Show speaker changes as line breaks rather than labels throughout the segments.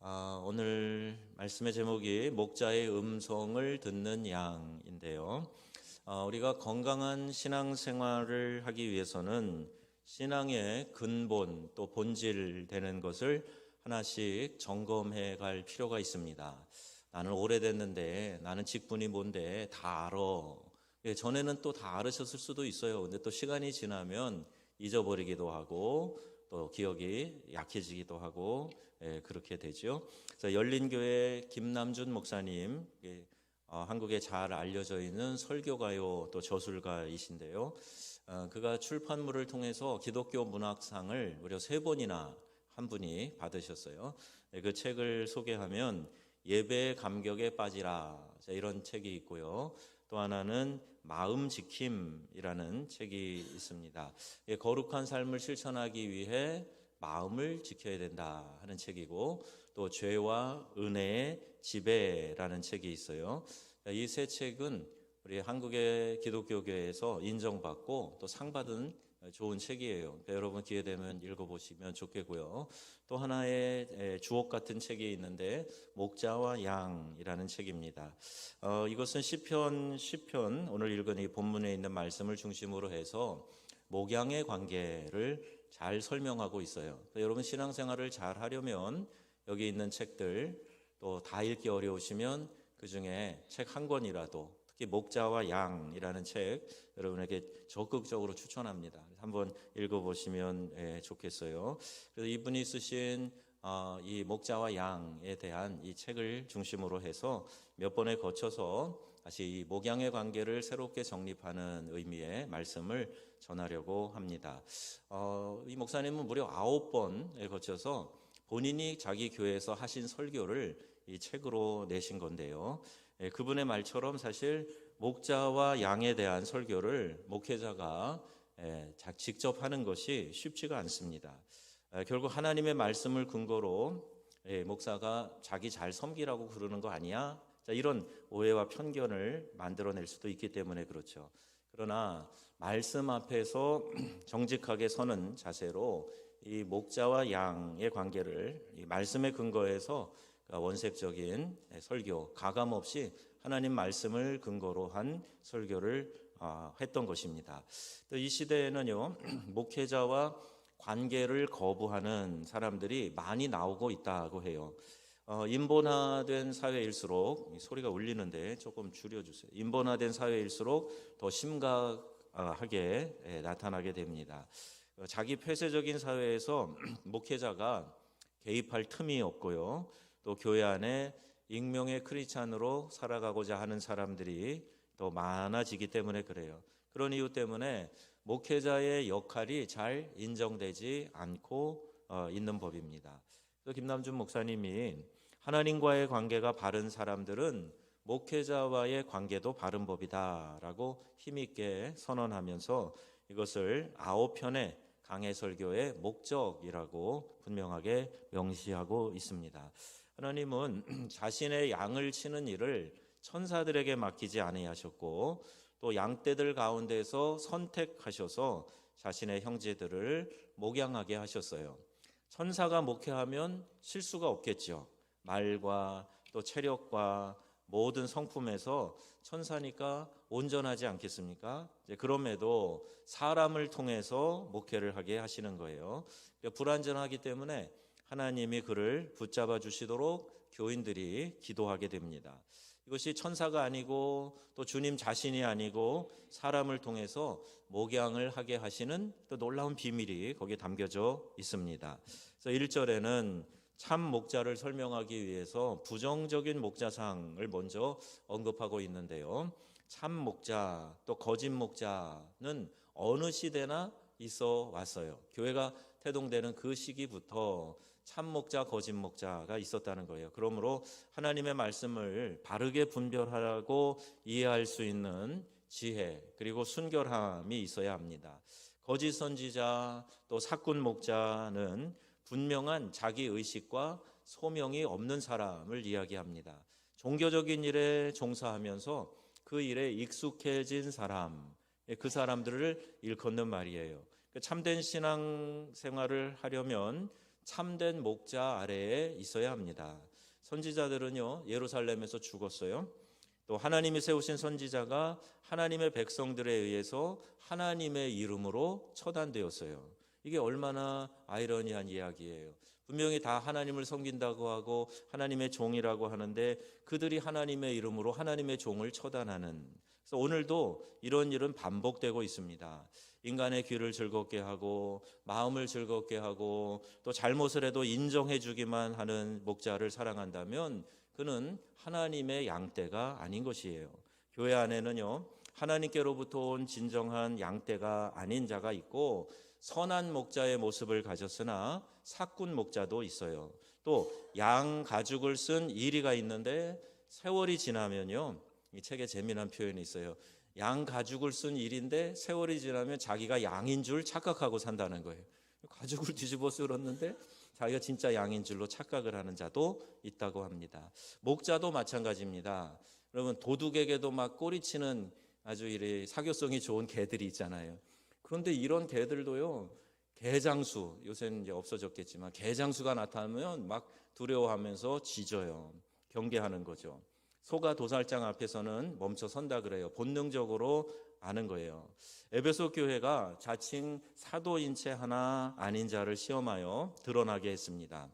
오늘 말씀의 제목이 목자의 음성을 듣는 양인데요. 우리가 건강한 신앙생활을 하기 위해서는 신앙의 근본 또 본질 되는 것을 하나씩 점검해 갈 필요가 있습니다. 나는 오래됐는데 나는 직분이 뭔데 다 알아. 전에는 또 다 알으셨을 수도 있어요. 근데 또 시간이 지나면 잊어버리기도 하고 또 기억이 약해지기도 하고 그렇게 되죠. 그래서 열린교회 김남준 목사님, 한국에 잘 알려져 있는 설교가요 또 저술가이신데요. 그가 출판물을 통해서 기독교 문학상을 무려 3번이나 한 분이 받으셨어요. 그 책을 소개하면 예배의 감격에 빠지라, 이런 책이 있고요. 또 하나는 마음 지킴이라는 책이 있습니다. 거룩한 삶을 실천하기 위해 마음을 지켜야 된다 하는 책이고, 또 죄와 은혜의 지배라는 책이 있어요. 이 세 책은 우리 한국의 기독교계에서 인정받고 또 상 받은 좋은 책이에요. 그러니까 여러분 기회 되면 읽어보시면 좋겠고요. 또 하나의 주옥 같은 책이 있는데 목자와 양이라는 책입니다. 이것은 시편 오늘 읽은 이 본문에 있는 말씀을 중심으로 해서 목양의 관계를 잘 설명하고 있어요. 여러분 신앙생활을 잘 하려면 여기 있는 책들 또 다 읽기 어려우시면 그 중에 책 한 권이라도, 특히 목자와 양이라는 책 여러분에게 적극적으로 추천합니다. 한번 읽어보시면 좋겠어요. 그래서 이분이 쓰신 이 목자와 양에 대한 이 책을 중심으로 해서 몇 번에 거쳐서 다시 이 목양의 관계를 새롭게 정립하는 의미의 말씀을 전하려고 합니다. 이 목사님은 무려 9번에 거쳐서 본인이 자기 교회에서 하신 설교를 이 책으로 내신 건데요. 그분의 말처럼 사실 목자와 양에 대한 설교를 목회자가 직접 하는 것이 쉽지가 않습니다. 결국 하나님의 말씀을 근거로 목사가 자기 잘 섬기라고 그러는 거 아니야? 이런 오해와 편견을 만들어낼 수도 있기 때문에 그렇죠. 그러나 말씀 앞에서 정직하게 서는 자세로 이 목자와 양의 관계를 이 말씀의 근거에서 원색적인 설교, 가감 없이 하나님 말씀을 근거로 한 설교를 했던 것입니다. 또 이 시대에는요, 목회자와 관계를 거부하는 사람들이 많이 나오고 있다고 해요. 인본화된 사회일수록, 소리가 울리는데 조금 줄여주세요. 인본화된 사회일수록 더 심각하게 나타나게 됩니다. 자기 폐쇄적인 사회에서 목회자가 개입할 틈이 없고요. 또 교회 안에 익명의 크리스찬으로 살아가고자 하는 사람들이 더 많아지기 때문에 그래요. 그런 이유 때문에 목회자의 역할이 잘 인정되지 않고 있는 법입니다. 그래서 김남준 목사님이 하나님과의 관계가 바른 사람들은 목회자와의 관계도 바른 법이다라고 힘있게 선언하면서 이것을 9편의 강해 설교의 목적이라고 분명하게 명시하고 있습니다. 하나님은 자신의 양을 치는 일을 천사들에게 맡기지 아니하셨고 또 양떼들 가운데서 선택하셔서 자신의 형제들을 목양하게 하셨어요. 천사가 목회하면 실수가 없겠죠. 말과 또 체력과 모든 성품에서 천사니까 온전하지 않겠습니까? 그럼에도 사람을 통해서 목회를 하게 하시는 거예요. 불완전하기 때문에 하나님이 그를 붙잡아 주시도록 교인들이 기도하게 됩니다. 이것이 천사가 아니고 또 주님 자신이 아니고 사람을 통해서 목양을 하게 하시는 또 놀라운 비밀이 거기에 담겨져 있습니다. 그래서 1절에는 참 목자를 설명하기 위해서 부정적인 목자상을 먼저 언급하고 있는데요. 참 목자 또 거짓 목자는 어느 시대나 있어 왔어요. 교회가 태동되는 그 시기부터 참 목자, 거짓 목자가 있었다는 거예요. 그러므로 하나님의 말씀을 바르게 분별하고 이해할 수 있는 지혜 그리고 순결함이 있어야 합니다. 거짓 선지자 또 사꾼 목자는 분명한 자기 의식과 소명이 없는 사람을 이야기합니다. 종교적인 일에 종사하면서 그 일에 익숙해진 사람, 그 사람들을 일컫는 말이에요. 참된 신앙 생활을 하려면 참된 목자 아래에 있어야 합니다. 선지자들은요, 예루살렘에서 죽었어요. 또 하나님이 세우신 선지자가 하나님의 백성들에 의해서 하나님의 이름으로 처단되었어요. 이게 얼마나 아이러니한 이야기예요. 분명히 다 하나님을 섬긴다고 하고 하나님의 종이라고 하는데 그들이 하나님의 이름으로 하나님의 종을 처단하는, 그래서 오늘도 이런 일은 반복되고 있습니다. 인간의 귀를 즐겁게 하고 마음을 즐겁게 하고 또 잘못을 해도 인정해 주기만 하는 목자를 사랑한다면 그는 하나님의 양떼가 아닌 것이에요. 교회 안에는요, 하나님께로부터 온 진정한 양떼가 아닌 자가 있고 선한 목자의 모습을 가졌으나 사꾼 목자도 있어요. 또 양 가죽을 쓴 이리가 있는데 세월이 지나면요, 이 책에 재미난 표현이 있어요. 양 가죽을 쓴 일인데 세월이 지나면 자기가 양인 줄 착각하고 산다는 거예요. 가죽을 뒤집어 쓸었는데 자기가 진짜 양인 줄로 착각을 하는 자도 있다고 합니다. 목자도 마찬가지입니다. 여러분, 도둑에게도 막 꼬리치는 아주 이래 사교성이 좋은 개들이 있잖아요. 그런데 이런 개들도요, 개장수, 요새는 이제 없어졌겠지만 개장수가 나타나면 막 두려워하면서 짖어요. 경계하는 거죠. 소가 도살장 앞에서는 멈춰 선다 그래요. 본능적으로 아는 거예요. 에베소 교회가 자칭 사도인 채 하나 아닌 자를 시험하여 드러나게 했습니다.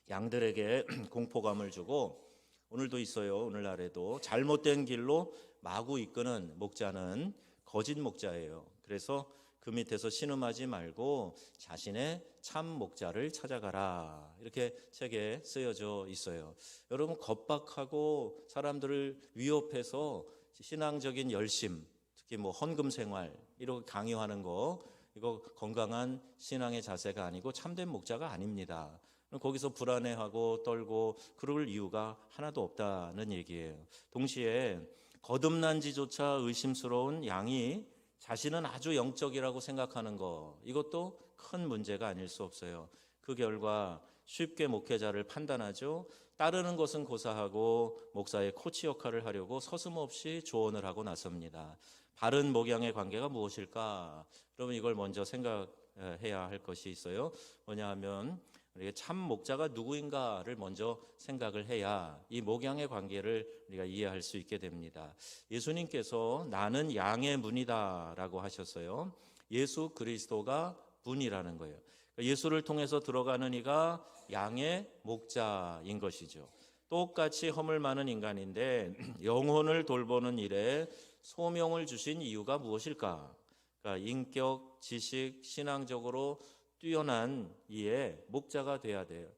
양들에게 공포감을 주고, 오늘도 있어요. 오늘날에도 잘못된 길로 마구 이끄는 목자는 거짓 목자예요. 그래서 그 밑에서 신음하지 말고 자신의 참 목자를 찾아가라, 이렇게 책에 쓰여져 있어요. 여러분, 겁박하고 사람들을 위협해서 신앙적인 열심, 특히 뭐 헌금 생활 이렇게 강요하는 거, 이거 건강한 신앙의 자세가 아니고 참된 목자가 아닙니다. 거기서 불안해하고 떨고 그럴 이유가 하나도 없다는 얘기예요. 동시에 거듭난지조차 의심스러운 양이 자신은 아주 영적이라고 생각하는 거, 이것도 큰 문제가 아닐 수 없어요. 그 결과 쉽게 목회자를 판단하죠. 따르는 것은 고사하고 목사의 코치 역할을 하려고 서슴없이 조언을 하고 나섭니다. 바른 목양의 관계가 무엇일까? 그러면 이걸 먼저 생각해야 할 것이 있어요. 뭐냐 하면 우리가 참 목자가 누구인가를 먼저 생각을 해야 이 목양의 관계를 우리가 이해할 수 있게 됩니다. 예수님께서 나는 양의 문이다라고 하셨어요. 예수 그리스도가 문이라는 거예요. 예수를 통해서 들어가는 이가 양의 목자인 것이죠. 똑같이 허물 많은 인간인데 영혼을 돌보는 일에 소명을 주신 이유가 무엇일까? 그러니까 인격, 지식, 신앙적으로 뛰어난 이에 목자가 돼야 돼요.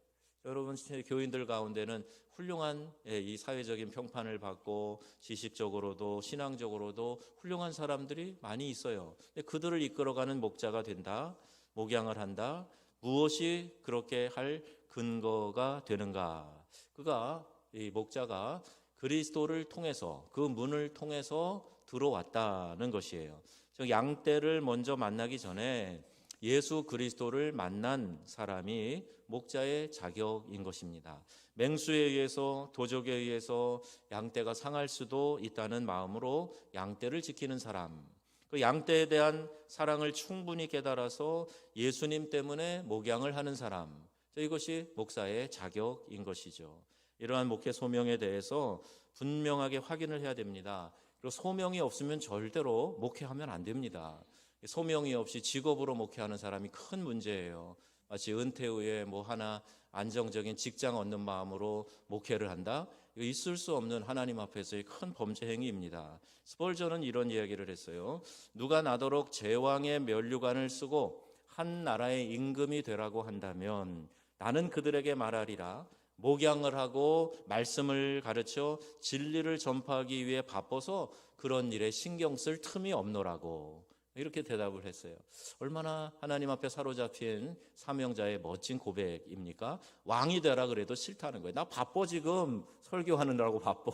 여러분, 교인들 가운데는 훌륭한 이 사회적인 평판을 받고 지식적으로도 신앙적으로도 훌륭한 사람들이 많이 있어요. 근데 그들을 이끌어가는 목자가 된다, 목양을 한다. 무엇이 그렇게 할 근거가 되는가? 그가, 이 목자가 그리스도를 통해서, 그 문을 통해서 들어왔다는 것이에요. 즉 양떼를 먼저 만나기 전에 예수 그리스도를 만난 사람이 목자의 자격인 것입니다. 맹수에 의해서, 도적에 의해서 양떼가 상할 수도 있다는 마음으로 양떼를 지키는 사람, 그 양떼에 대한 사랑을 충분히 깨달아서 예수님 때문에 목양을 하는 사람, 이것이 목사의 자격인 것이죠. 이러한 목회 소명에 대해서 분명하게 확인을 해야 됩니다. 그리고 소명이 없으면 절대로 목회하면 안 됩니다. 소명이 없이 직업으로 목회하는 사람이 큰 문제예요. 마치 은퇴 후에 뭐 하나 안정적인 직장 얻는 마음으로 목회를 한다? 이거 있을 수 없는 하나님 앞에서의 큰 범죄 행위입니다. 스펄전은 이런 이야기를 했어요. 누가 나더러 제왕의 면류관을 쓰고 한 나라의 임금이 되라고 한다면 나는 그들에게 말하리라. 목양을 하고 말씀을 가르쳐 진리를 전파하기 위해 바빠서 그런 일에 신경 쓸 틈이 없노라고. 이렇게 대답을 했어요. 얼마나 하나님 앞에 사로잡힌 사명자의 멋진 고백입니까? 왕이 되라 그래도 싫다는 거예요. 나 바빠, 지금 설교하느라고 바빠,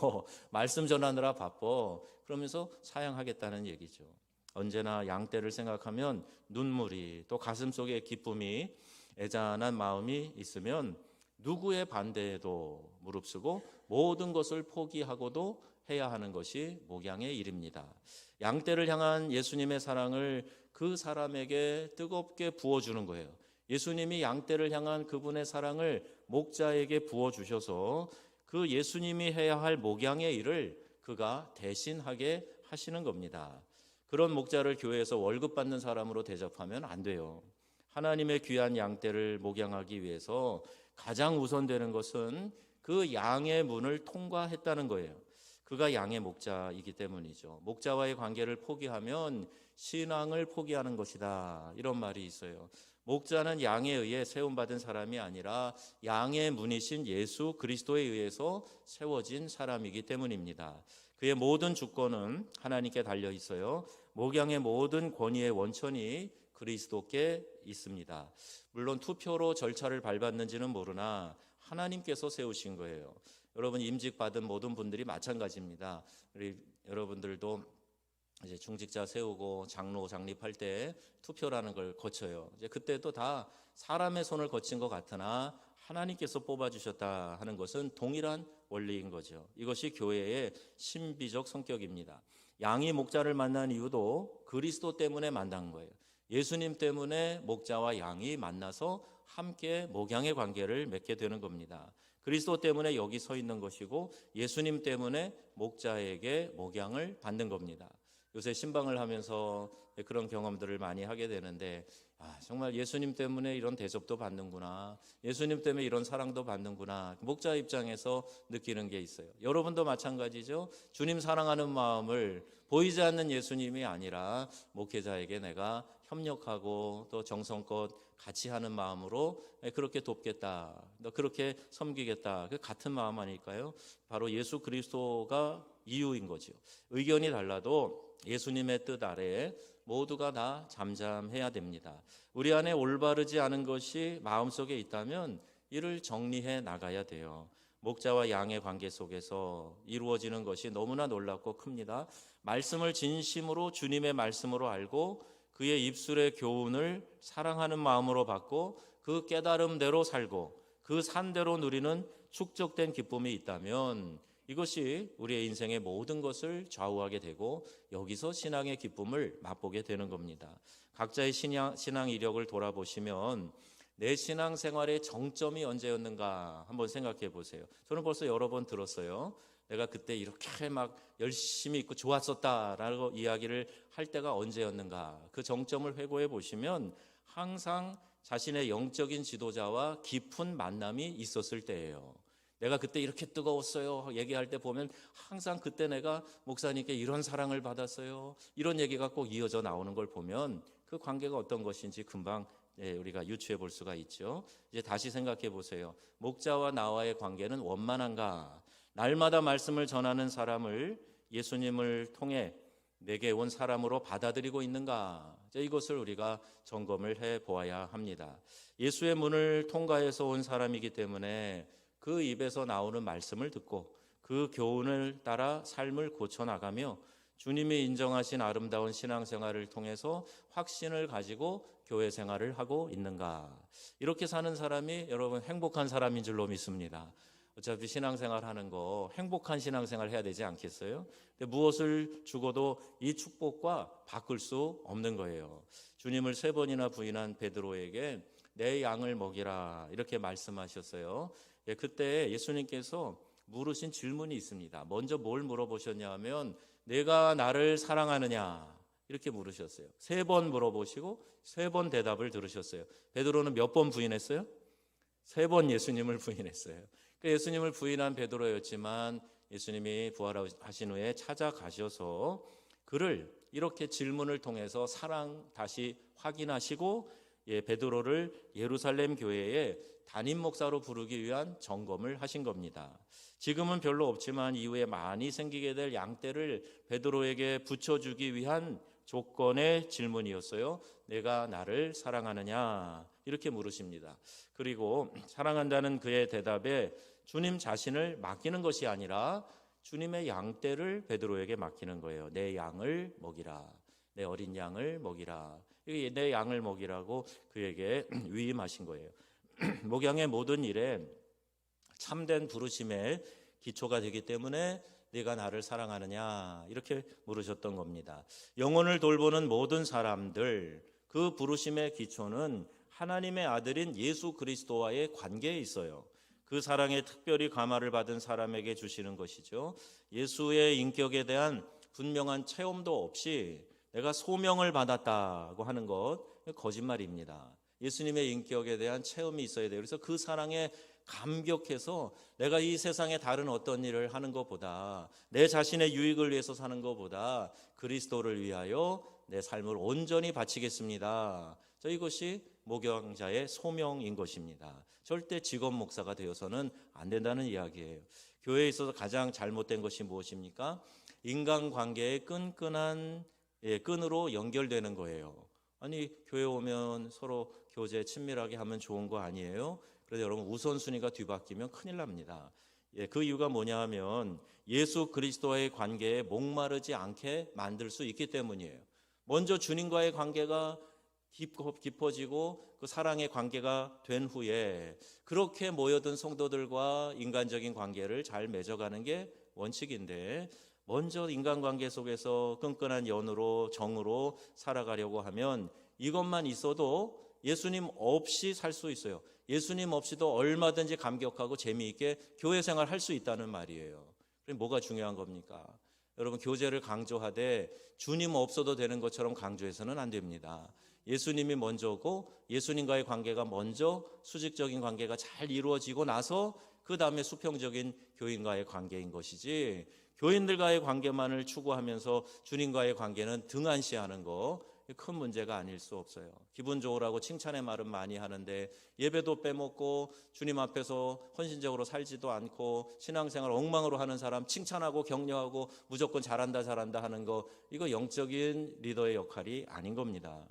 말씀 전하느라 바빠, 그러면서 사양하겠다는 얘기죠. 언제나 양떼를 생각하면 눈물이, 또 가슴속에 기쁨이, 애잔한 마음이 있으면 누구의 반대에도 무릅쓰고 모든 것을 포기하고도 해야 하는 것이 목양의 일입니다. 양떼를 향한 예수님의 사랑을 그 사람에게 뜨겁게 부어주는 거예요. 예수님이 양떼를 향한 그분의 사랑을 목자에게 부어주셔서 그 예수님이 해야 할 목양의 일을 그가 대신하게 하시는 겁니다. 그런 목자를 교회에서 월급 받는 사람으로 대접하면 안 돼요. 하나님의 귀한 양떼를 목양하기 위해서 가장 우선되는 것은 그 양의 문을 통과했다는 거예요. 그가 양의 목자이기 때문이죠. 목자와의 관계를 포기하면 신앙을 포기하는 것이다, 이런 말이 있어요. 목자는 양에 의해 세움받은 사람이 아니라 양의 문이신 예수 그리스도에 의해서 세워진 사람이기 때문입니다. 그의 모든 주권은 하나님께 달려 있어요. 목양의 모든 권위의 원천이 그리스도께 있습니다. 물론 투표로 절차를 밟았는지는 모르나 하나님께서 세우신 거예요. 여러분, 임직받은 모든 분들이 마찬가지입니다. 우리 여러분들도 이제 중직자 세우고 장로 장립할 때 투표라는 걸 거쳐요. 이제 그때도 다 사람의 손을 거친 것 같으나 하나님께서 뽑아주셨다 하는 것은 동일한 원리인 거죠. 이것이 교회의 신비적 성격입니다. 양이 목자를 만난 이유도 그리스도 때문에 만난 거예요. 예수님 때문에 목자와 양이 만나서 함께 목양의 관계를 맺게 되는 겁니다. 그리스도 때문에 여기 서 있는 것이고 예수님 때문에 목자에게 목양을 받는 겁니다. 요새 신방을 하면서 그런 경험들을 많이 하게 되는데, 정말 예수님 때문에 이런 대접도 받는구나, 예수님 때문에 이런 사랑도 받는구나, 목자 입장에서 느끼는 게 있어요. 여러분도 마찬가지죠. 주님 사랑하는 마음을 보이지 않는 예수님이 아니라 목회자에게 내가 협력하고 또 정성껏 같이 하는 마음으로 그렇게 돕겠다, 그렇게 섬기겠다, 그 같은 마음 아닐까요? 바로 예수 그리스도가 이유인 거죠. 의견이 달라도 예수님의 뜻 아래에 모두가 다 잠잠해야 됩니다. 우리 안에 올바르지 않은 것이 마음속에 있다면 이를 정리해 나가야 돼요. 목자와 양의 관계 속에서 이루어지는 것이 너무나 놀랍고 큽니다. 말씀을 진심으로 주님의 말씀으로 알고 그의 입술의 교훈을 사랑하는 마음으로 받고 그 깨달음대로 살고 그 산대로 누리는 축적된 기쁨이 있다면 이것이 우리의 인생의 모든 것을 좌우하게 되고 여기서 신앙의 기쁨을 맛보게 되는 겁니다. 각자의 신앙 이력을 돌아보시면 내 신앙생활의 정점이 언제였는가 한번 생각해 보세요. 저는 벌써 여러 번 들었어요. 내가 그때 이렇게 막 열심히 있고 좋았었다라고 이야기를 할 때가 언제였는가. 그 정점을 회고해 보시면 항상 자신의 영적인 지도자와 깊은 만남이 있었을 때예요. 내가 그때 이렇게 뜨거웠어요 얘기할 때 보면 항상 그때 내가 목사님께 이런 사랑을 받았어요, 이런 얘기가 꼭 이어져 나오는 걸 보면 그 관계가 어떤 것인지 금방 우리가 유추해 볼 수가 있죠. 이제 다시 생각해 보세요. 목자와 나와의 관계는 원만한가? 날마다 말씀을 전하는 사람을 예수님을 통해 내게 온 사람으로 받아들이고 있는가? 이것을 우리가 점검을 해 보아야 합니다. 예수의 문을 통과해서 온 사람이기 때문에 그 입에서 나오는 말씀을 듣고 그 교훈을 따라 삶을 고쳐나가며 주님이 인정하신 아름다운 신앙생활을 통해서 확신을 가지고 교회 생활을 하고 있는가. 이렇게 사는 사람이 여러분 행복한 사람인 줄로 믿습니다. 어차피 신앙생활 하는 거 행복한 신앙생활 해야 되지 않겠어요? 근데 무엇을 죽어도 이 축복과 바꿀 수 없는 거예요. 주님을 3번이나 부인한 베드로에게 내 양을 먹이라 이렇게 말씀하셨어요. 그때 예수님께서 물으신 질문이 있습니다. 먼저 뭘 물어보셨냐 하면 내가 나를 사랑하느냐 이렇게 물으셨어요. 3번 물어보시고 3번 대답을 들으셨어요. 베드로는 몇 번 부인했어요? 3번 예수님을 부인했어요. 예수님을 부인한 베드로였지만 예수님이 부활하신 후에 찾아가셔서 그를 이렇게 질문을 통해서 사랑 다시 확인하시고 베드로를 예루살렘 교회에 담임 목사로 부르기 위한 점검을 하신 겁니다. 지금은 별로 없지만 이후에 많이 생기게 될 양떼를 베드로에게 붙여주기 위한 조건의 질문이었어요. 내가 나를 사랑하느냐 이렇게 물으십니다. 그리고 사랑한다는 그의 대답에 주님 자신을 맡기는 것이 아니라 주님의 양떼를 베드로에게 맡기는 거예요. 내 양을 먹이라, 내 어린 양을 먹이라. 내 양을 먹이라고 그에게 위임하신 거예요. 목양의 모든 일에 참된 부르심의 기초가 되기 때문에 네가 나를 사랑하느냐 이렇게 물으셨던 겁니다. 영혼을 돌보는 모든 사람들 그 부르심의 기초는 하나님의 아들인 예수 그리스도와의 관계에 있어요. 그 사랑에 특별히 감화를 받은 사람에게 주시는 것이죠. 예수의 인격에 대한 분명한 체험도 없이 내가 소명을 받았다고 하는 것 거짓말입니다. 예수님의 인격에 대한 체험이 있어야 돼요. 그래서 그 사랑에 감격해서 내가 이 세상에 다른 어떤 일을 하는 것보다, 내 자신의 유익을 위해서 사는 것보다 그리스도를 위하여 내 삶을 온전히 바치겠습니다. 이것이 목양자의 소명인 것입니다. 절대 직업 목사가 되어서는 안 된다는 이야기예요. 교회에 있어서 가장 잘못된 것이 무엇입니까? 인간관계의 끈끈한 끈으로 연결되는 거예요. 아니, 교회 오면 서로 교제 친밀하게 하면 좋은 거 아니에요? 그래서 여러분, 우선순위가 뒤바뀌면 큰일 납니다. 그 이유가 뭐냐 하면 예수 그리스도와의 관계에 목마르지 않게 만들 수 있기 때문이에요. 먼저 주님과의 관계가 깊어지고 그 사랑의 관계가 된 후에 그렇게 모여든 성도들과 인간적인 관계를 잘 맺어가는 게 원칙인데, 먼저 인간관계 속에서 끈끈한 연으로 정으로 살아가려고 하면 이것만 있어도 예수님 없이 살 수 있어요. 예수님 없이도 얼마든지 감격하고 재미있게 교회 생활 할 수 있다는 말이에요. 그럼 뭐가 중요한 겁니까? 여러분, 교제를 강조하되 주님 없어도 되는 것처럼 강조해서는 안 됩니다. 예수님이 먼저고 예수님과의 관계가 먼저, 수직적인 관계가 잘 이루어지고 나서 그 다음에 수평적인 교인과의 관계인 것이지, 교인들과의 관계만을 추구하면서 주님과의 관계는 등한시하는 거, 큰 문제가 아닐 수 없어요. 기분 좋으라고 칭찬의 말은 많이 하는데 예배도 빼먹고 주님 앞에서 헌신적으로 살지도 않고 신앙생활 엉망으로 하는 사람 칭찬하고 격려하고 무조건 잘한다 하는 거, 이거 영적인 리더의 역할이 아닌 겁니다.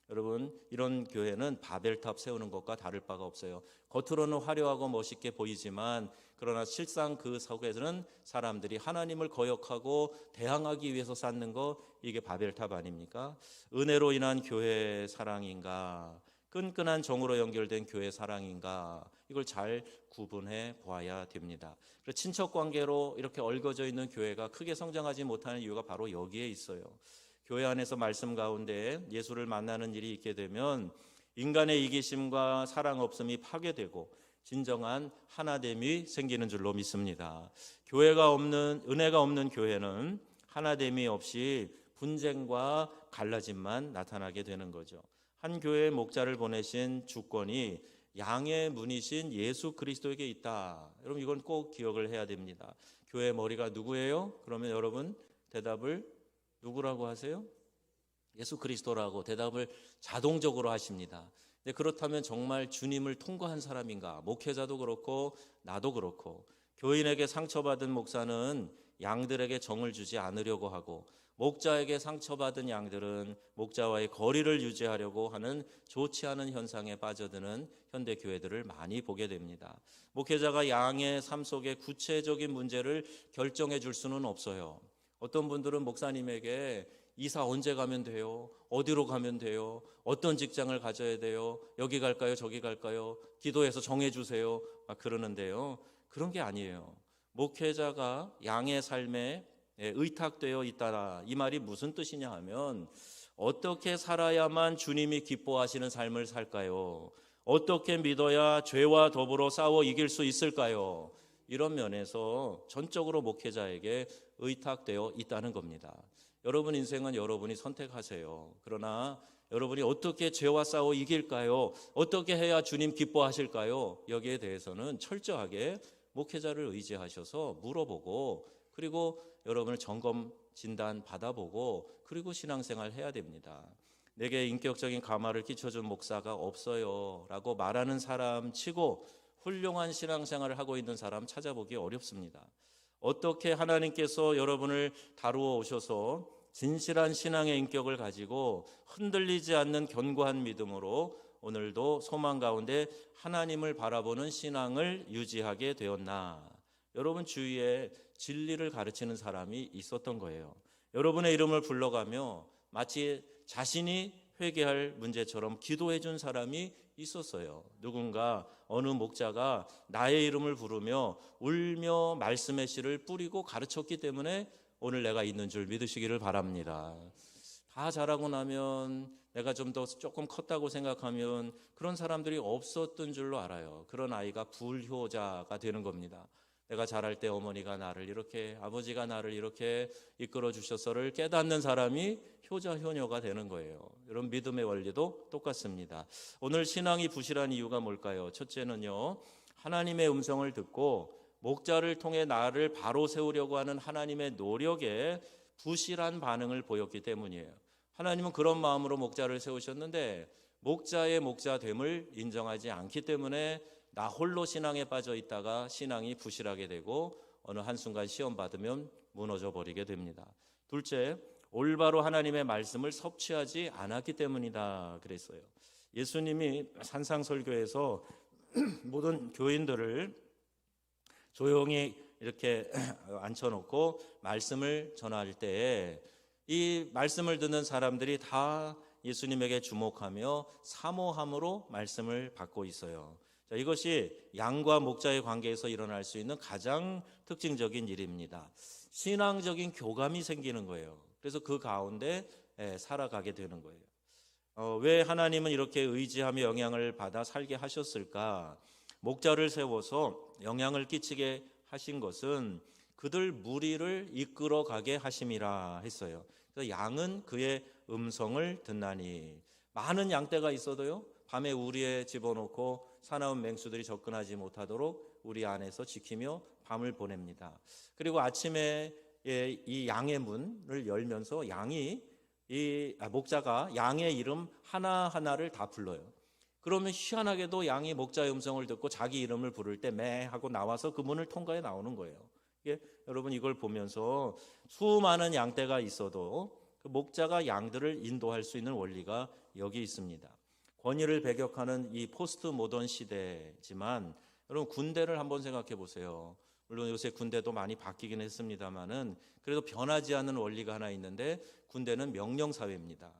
여러분, 이런 교회는 바벨탑 세우는 것과 다를 바가 없어요. 겉으로는 화려하고 멋있게 보이지만 그러나 실상 그 속에서는 사람들이 하나님을 거역하고 대항하기 위해서 쌓는 거, 이게 바벨탑 아닙니까? 은혜로 인한 교회 사랑인가, 끈끈한 정으로 연결된 교회 사랑인가, 이걸 잘 구분해 보아야 됩니다. 친척 관계로 이렇게 얽어져 있는 교회가 크게 성장하지 못하는 이유가 바로 여기에 있어요. 교회 안에서 말씀 가운데 예수를 만나는 일이 있게 되면 인간의 이기심과 사랑 없음이 파괴되고 진정한 하나됨이 생기는 줄로 믿습니다. 은혜가 없는 교회는 하나됨이 없이 분쟁과 갈라짐만 나타나게 되는 거죠. 한 교회의 목자를 보내신 주권이 양의 문이신 예수 그리스도에게 있다. 여러분, 이건 꼭 기억을 해야 됩니다. 교회의 머리가 누구예요? 그러면 여러분 대답을 누구라고 하세요? 예수 그리스도라고 대답을 자동적으로 하십니다. 그렇다면 정말 주님을 통과한 사람인가? 목회자도 그렇고 나도 그렇고, 교인에게 상처받은 목사는 양들에게 정을 주지 않으려고 하고, 목자에게 상처받은 양들은 목자와의 거리를 유지하려고 하는 좋지 않은 현상에 빠져드는 현대 교회들을 많이 보게 됩니다. 목회자가 양의 삶 속의 구체적인 문제를 결정해 줄 수는 없어요. 어떤 분들은 목사님에게 이사 언제 가면 돼요? 어디로 가면 돼요? 어떤 직장을 가져야 돼요? 여기 갈까요? 저기 갈까요? 기도해서 정해주세요. 그러는데요, 그런 게 아니에요. 목회자가 양의 삶에 의탁되어 있다, 이 말이 무슨 뜻이냐 하면, 어떻게 살아야만 주님이 기뻐하시는 삶을 살까요? 어떻게 믿어야 죄와 더불어 싸워 이길 수 있을까요? 이런 면에서 전적으로 목회자에게 의탁되어 있다는 겁니다. 여러분 인생은 여러분이 선택하세요. 그러나 여러분이 어떻게 죄와 싸워 이길까요? 어떻게 해야 주님 기뻐하실까요? 여기에 대해서는 철저하게 목회자를 의지하셔서 물어보고, 그리고 여러분을 점검 진단 받아보고, 그리고 신앙생활 해야 됩니다. 내게 인격적인 감화를 끼쳐준 목사가 없어요 라고 말하는 사람 치고 훌륭한 신앙생활을 하고 있는 사람 찾아보기 어렵습니다. 어떻게 하나님께서 여러분을 다루어 오셔서 진실한 신앙의 인격을 가지고 흔들리지 않는 견고한 믿음으로 오늘도 소망 가운데 하나님을 바라보는 신앙을 유지하게 되었나? 여러분 주위에 진리를 가르치는 사람이 있었던 거예요. 여러분의 이름을 불러가며 마치 자신이 회개할 문제처럼 기도해 준 사람이 있었어요. 누군가, 어느 목자가 나의 이름을 부르며 울며 말씀의 씨를 뿌리고 가르쳤기 때문에 오늘 내가 있는 줄 믿으시기를 바랍니다. 다 잘하고 나면 내가 좀 더 조금 컸다고 생각하면 그런 사람들이 없었던 줄로 알아요. 그런 아이가 불효자가 되는 겁니다. 내가 자랄 때 어머니가 나를 이렇게, 아버지가 나를 이렇게 이끌어 주셔서를 깨닫는 사람이 효자, 효녀가 되는 거예요. 이런 믿음의 원리도 똑같습니다. 오늘 신앙이 부실한 이유가 뭘까요? 첫째는요, 하나님의 음성을 듣고 목자를 통해 나를 바로 세우려고 하는 하나님의 노력에 부실한 반응을 보였기 때문이에요. 하나님은 그런 마음으로 목자를 세우셨는데 목자의 목자됨을 인정하지 않기 때문에 나 홀로 신앙에 빠져 있다가 신앙이 부실하게 되고 어느 한순간 시험 받으면 무너져 버리게 됩니다. 둘째, 올바로 하나님의 말씀을 섭취하지 않았기 때문이다 그랬어요. 예수님이 산상설교에서 모든 교인들을 조용히 이렇게 앉혀놓고 말씀을 전할 때에 이 말씀을 듣는 사람들이 다 예수님에게 주목하며 사모함으로 말씀을 받고 있어요. 자, 이것이 양과 목자의 관계에서 일어날 수 있는 가장 특징적인 일입니다. 신앙적인 교감이 생기는 거예요. 그래서 그 가운데 살아가게 되는 거예요. 왜 하나님은 이렇게 의지하며 영향을 받아 살게 하셨을까? 목자를 세워서 영향을 끼치게 하신 것은 그들 무리를 이끌어 가게 하심이라 했어요. 그래서 양은 그의 음성을 듣나니, 많은 양떼가 있어도요, 밤에 우리에 집어넣고 사나운 맹수들이 접근하지 못하도록 우리 안에서 지키며 밤을 보냅니다. 그리고 아침에 이 양의 문을 열면서 목자가 양의 이름 하나하나를 다 불러요. 그러면 희한하게도 양이 목자의 음성을 듣고 자기 이름을 부를 때 매 하고 나와서 그 문을 통과해 나오는 거예요. 여러분, 이걸 보면서 수많은 양떼가 있어도 그 목자가 양들을 인도할 수 있는 원리가 여기 있습니다. 권위를 배격하는 이 포스트 모던 시대지만 여러분, 군대를 한번 생각해 보세요. 물론 요새 군대도 많이 바뀌긴 했습니다만은 그래도 변하지 않는 원리가 하나 있는데, 군대는 명령사회입니다.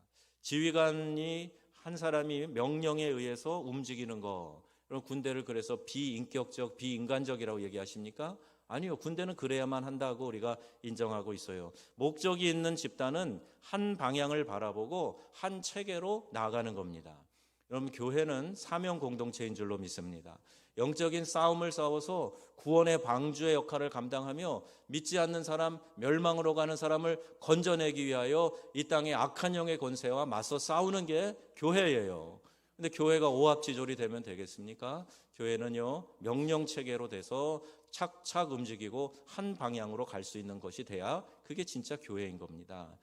지휘관이 한 사람이 명령에 의해서 움직이는 거, 그럼 군대를 그래서 비인격적, 비인간적이라고 얘기하십니까? 아니요, 군대는 그래야만 한다고 우리가 인정하고 있어요. 목적이 있는 집단은 한 방향을 바라보고 한 체계로 나아가는 겁니다. 여러분, 교회는 사명 공동체인 줄로 믿습니다. 영적인 싸움을 싸워서 구원의 방주의 역할을 감당하며 믿지 않는 사람, 멸망으로 가는 사람을 건져내기 위하여 이 땅의 악한 영의 권세와 맞서 싸우는 게 교회예요. 근데 교회가 오합지졸이 되면 되겠습니까? 교회는요, 명령체계로 돼서 착착 움직이고 한 방향으로 갈 수 있는 것이 돼야 그게 진짜 교회인 겁니다.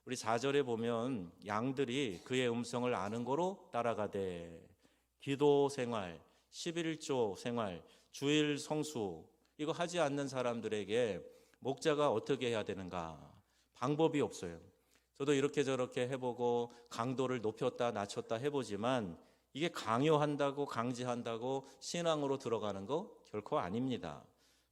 우리 4절에 보면 양들이 그의 음성을 아는 거로 따라가되, 기도 생활, 11조 생활, 주일 성수, 이거 하지 않는 사람들에게 목자가 어떻게 해야 되는가? 방법이 없어요. 저도 이렇게 저렇게 해보고 강도를 높였다 낮췄다 해보지만 이게 강요한다고 강제한다고 신앙으로 들어가는 거 결코 아닙니다.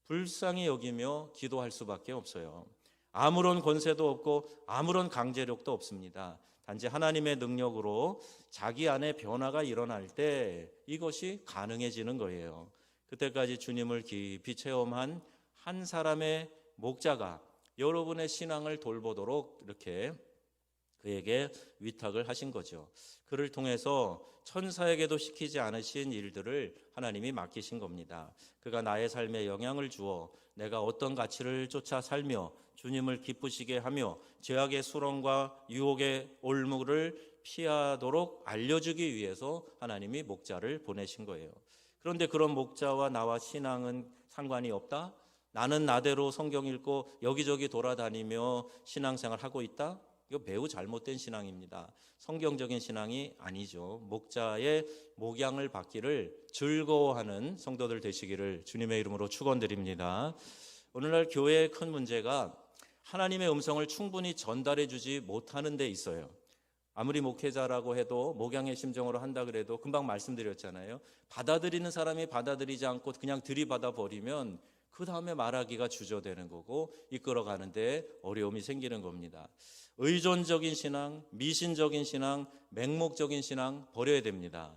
불쌍히 여기며 기도할 수밖에 없어요. 아무런 권세도 없고 아무런 강제력도 없습니다. 단지 하나님의 능력으로 자기 안에 변화가 일어날 때 이것이 가능해지는 거예요. 그때까지 주님을 깊이 체험한 한 사람의 목자가 여러분의 신앙을 돌보도록 이렇게 그에게 위탁을 하신 거죠. 그를 통해서 천사에게도 시키지 않으신 일들을 하나님이 맡기신 겁니다. 그가 나의 삶에 영향을 주어 내가 어떤 가치를 쫓아 살며 주님을 기쁘시게 하며 죄악의 수렁과 유혹의 올무를 피하도록 알려주기 위해서 하나님이 목자를 보내신 거예요. 그런데 그런 목자와 나와 신앙은 상관이 없다? 나는 나대로 성경 읽고 여기저기 돌아다니며 신앙생활 하고 있다? 이거 매우 잘못된 신앙입니다. 성경적인 신앙이 아니죠. 목자의 목양을 받기를 즐거워하는 성도들 되시기를 주님의 이름으로 축원드립니다. 오늘날 교회의 큰 문제가 하나님의 음성을 충분히 전달해 주지 못하는 데 있어요. 아무리 목회자라고 해도 목양의 심정으로 한다 그래도 금방 말씀드렸잖아요. 받아들이는 사람이 받아들이지 않고 그냥 들이받아 버리면 그 다음에 말하기가 주저되는 거고 이끌어가는 데 어려움이 생기는 겁니다. 의존적인 신앙, 미신적인 신앙, 맹목적인 신앙 버려야 됩니다.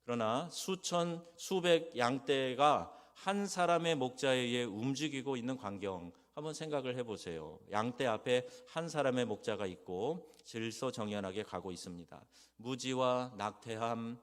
그러나 수천, 수백 양떼가 한 사람의 목자에 의해 움직이고 있는 광경 한번 생각을 해보세요. 양떼 앞에 한 사람의 목자가 있고 질서정연하게 가고 있습니다. 무지와 나태함,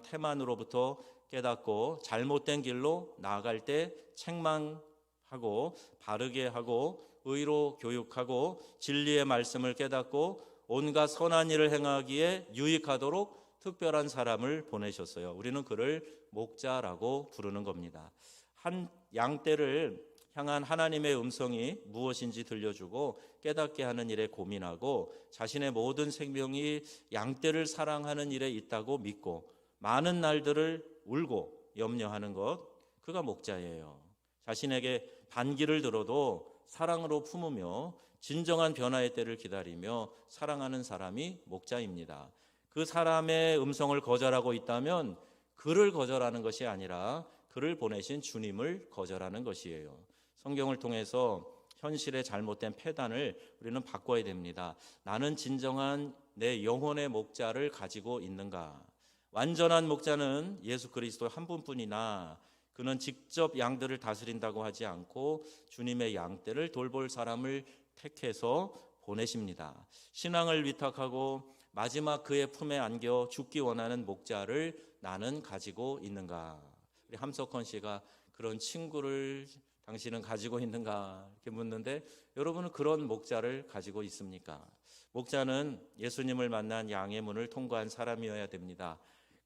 태만으로부터 깨닫고 잘못된 길로 나아갈 때 책망하고 바르게 하고 의로 교육하고 진리의 말씀을 깨닫고 온갖 선한 일을 행하기에 유익하도록 특별한 사람을 보내셨어요. 우리는 그를 목자라고 부르는 겁니다. 한 양떼를 향한 하나님의 음성이 무엇인지 들려주고 깨닫게 하는 일에 고민하고 자신의 모든 생명이 양떼를 사랑하는 일에 있다고 믿고 많은 날들을 울고 염려하는 것, 그가 목자예요. 자신에게 반기를 들어도 사랑으로 품으며 진정한 변화의 때를 기다리며 사랑하는 사람이 목자입니다. 그 사람의 음성을 거절하고 있다면 그를 거절하는 것이 아니라 그를 보내신 주님을 거절하는 것이에요. 성경을 통해서 현실의 잘못된 패단을 우리는 바꿔야 됩니다. 나는 진정한 내 영혼의 목자를 가지고 있는가? 완전한 목자는 예수 그리스도 한 분뿐이나 그는 직접 양들을 다스린다고 하지 않고 주님의 양떼를 돌볼 사람을 택해서 보내십니다. 신앙을 위탁하고 마지막 그의 품에 안겨 죽기 원하는 목자를 나는 가지고 있는가? 우리 함석헌 씨가 그런 친구를 당신은 가지고 있는가? 이렇게 묻는데 여러분은 그런 목자를 가지고 있습니까? 목자는 예수님을 만난 양의 문을 통과한 사람이어야 됩니다.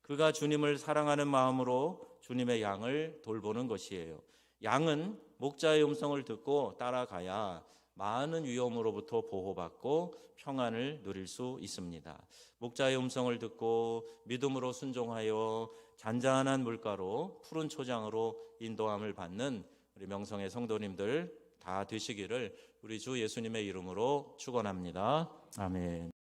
그가 주님을 사랑하는 마음으로 주님의 양을 돌보는 것이에요. 양은 목자의 음성을 듣고 따라가야 많은 위험으로부터 보호받고 평안을 누릴 수 있습니다. 목자의 음성을 듣고 믿음으로 순종하여 잔잔한 물가로 푸른 초장으로 인도함을 받는 우리 명성의 성도님들 다 되시기를 우리 주 예수님의 이름으로 축원합니다. 아멘.